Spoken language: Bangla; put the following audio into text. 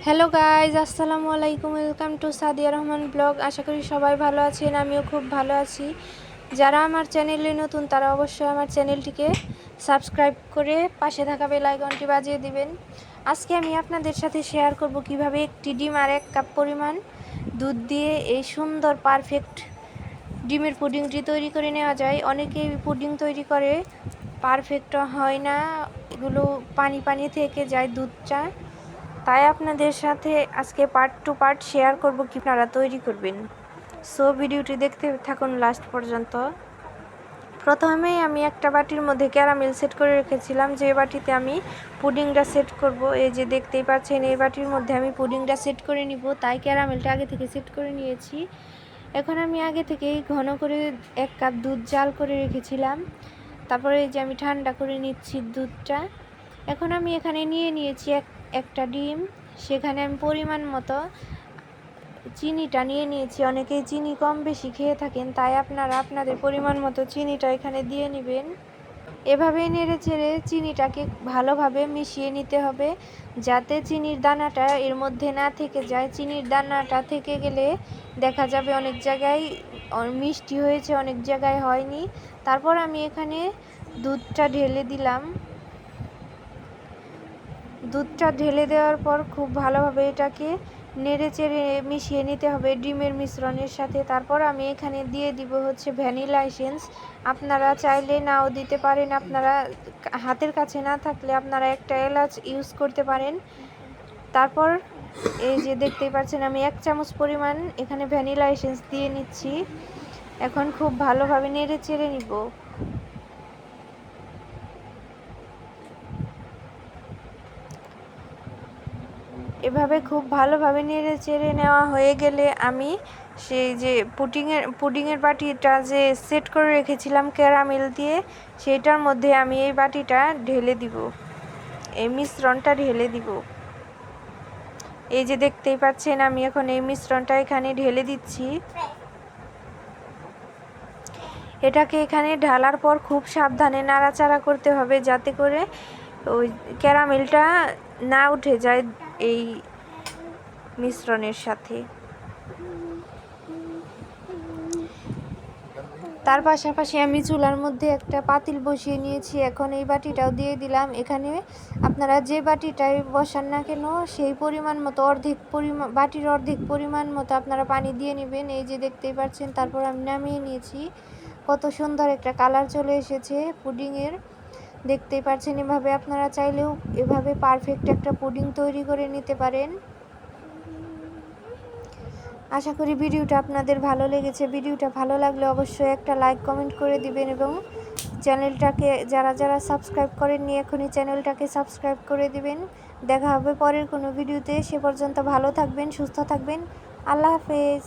হ্যালো গাইজ, আসসালামু আলাইকুম। Welcome to Sadia Rahman blog. আশা করি সবাই ভালো আছেন, আমিও খুব ভালো আছি। যারা আমার চ্যানেলে নতুন তারা অবশ্যই আমার চ্যানেলটিকে সাবস্ক্রাইব করে পাশে থাকা বেল আইকনটি বাজিয়ে দিবেন। আজকে আমি আপনাদের সাথে শেয়ার করব কিভাবে একটি ডিম আর 1 কাপ পরিমাণ দুধ দিয়ে এই সুন্দর পারফেক্ট ডিমের পুডিংটি তৈরি করে নেওয়া যায়। অনেকেই পুডিং তৈরি করে, পারফেক্ট হয় না, এগুলো পানি পানি থেকে যায় দুধটা। তাই আপনাদের সাথে আজকে পার্ট টু পার্ট শেয়ার করব কি আপনারা তৈরি করবেন। সো ভিডিওটি দেখতে থাকুন লাস্ট পর্যন্ত। প্রথমেই আমি একটা বাটির মধ্যে ক্যারামেল সেট করে রেখেছিলাম, যে বাটিতে আমি পুডিংটা সেট করব। এই যে দেখতেই পাচ্ছেন, এই বাটির মধ্যে আমি পুডিংটা সেট করে নিব, তাই ক্যারামেলটা আগে থেকে সেট করে নিয়েছি। এখন আমি আগে থেকেই ঘন করে 1 কাপ দুধ জাল করে রেখেছিলাম। তারপরে এই যে আমি ঠান্ডা করে নিচ্ছি দুধটা। এখন আমি এখানে নিয়ে নিয়েছি একটা ডিম, সেখানে আমি পরিমাণ মতো চিনিটা নিয়ে নিয়েছি। অনেকেই চিনি কম বেশি খেয়ে থাকেন, তাই আপনারা আপনাদের পরিমাণ মতো চিনিটা এখানে দিয়ে নেবেন। এভাবেই নেড়ে চেড়ে চিনিটাকে ভালোভাবে মিশিয়ে নিতে হবে, যাতে চিনির দানাটা এর মধ্যে না থেকে যায়। চিনির দানাটা থেকে গেলে দেখা যাবে অনেক জায়গায় মিষ্টি হয়েছে, অনেক জায়গায় হয়নি। তারপর আমি এখানে দুধটা ঢেলে দিলাম। দুধটা ঢেলে দেওয়ার পর খুব ভালোভাবে এটাকে নেড়ে চেড়ে মিশিয়ে নিতে হবে ডিমের মিশ্রণের সাথে। তারপর আমি এখানে দিয়ে দিব হচ্ছে ভ্যানিলা এসেন্স। আপনারা চাইলে নাও দিতে পারেন, আপনারা হাতের কাছে না থাকলে আপনারা একটা এলাচ ইউজ করতে পারেন। তারপর এই যে দেখতেই পাচ্ছেন, আমি 1 চামচ পরিমাণ এখানে ভ্যানিলা এসেন্স দিয়ে নিচ্ছি। এখন খুব ভালোভাবে নেড়ে চেড়ে নিব। এভাবে খুব ভালোভাবে নেড়ে চেড়ে নেওয়া হয়ে গেলে আমি সেই যে পুডিংয়ের বাটিটা যে সেট করে রেখেছিলাম ক্যারামেল দিয়ে, সেইটার মধ্যে আমি এই বাটিটা ঢেলে দিব, এই মিশ্রণটা ঢেলে দিব। এই যে দেখতেই পাচ্ছেন, আমি এখন এই মিশ্রণটা এখানে ঢেলে দিচ্ছি। এটাকে এখানে ঢালার পর খুব সাবধানে নাড়াচাড়া করতে হবে, যাতে করে ওই ক্যারামেলটা না উঠে যায় এই মিশ্রণের সাথে। তার পাশাপাশি আমি চুলার মধ্যে একটা পাতিল বসিয়ে নিয়েছি। এখন এই বাটিটাও দিয়ে দিলাম। এখানে আপনারা যে বাটিটাই বসান না কেন, সেই পরিমাণ মতো বাটির অর্ধেক পরিমাণ মতো আপনারা পানি দিয়ে নেবেন। এই যে দেখতেই পাচ্ছেন, তারপর আমি নামিয়ে নিয়েছি। কত সুন্দর একটা কালার চলে এসেছে পুডিংয়ের, দেখতেই পাচ্ছেন। এভাবে আপনারা চাইলেও এভাবে পারফেক্ট একটা পুডিং তৈরি করে নিতে পারেন। আশা করি ভিডিওটা আপনাদের ভালো লেগেছে। ভিডিওটা ভালো লাগলে অবশ্যই একটা লাইক কমেন্ট করে দিবেন, এবং চ্যানেলটাকে যারা সাবস্ক্রাইব করেননি এখনই চ্যানেলটাকে সাবস্ক্রাইব করে দিবেন। দেখা হবে পরের কোনো ভিডিওতে। সে পর্যন্ত ভালো থাকবেন, সুস্থ থাকবেন। আল্লাহ হাফেজ।